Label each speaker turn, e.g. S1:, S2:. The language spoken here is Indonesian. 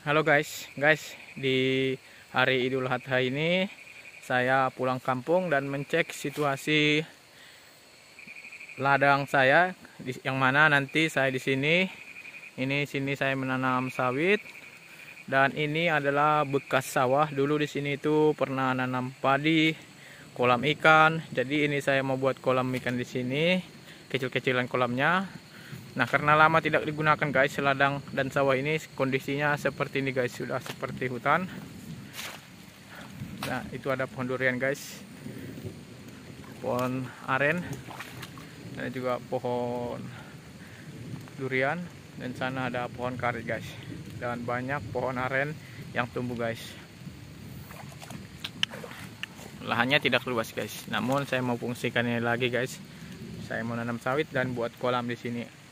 S1: Halo guys, di hari Idul Adha ini saya pulang kampung dan mencek situasi ladang saya, yang mana nanti saya di sini. Sini saya menanam sawit, dan ini adalah bekas sawah. Dulu di sini itu pernah nanam padi, kolam ikan. Jadi ini saya mau buat kolam ikan di sini, kecil-kecilan kolamnya. Nah, karena lama tidak digunakan guys, ladang dan sawah ini kondisinya seperti ini guys, sudah seperti hutan. Nah, itu ada pohon durian guys, pohon aren, dan juga pohon durian, dan sana ada pohon karet guys, dan banyak pohon aren yang tumbuh guys. Lahannya tidak luas guys, namun saya mau fungsikannya lagi guys. Saya mau nanam sawit dan buat kolam di sini.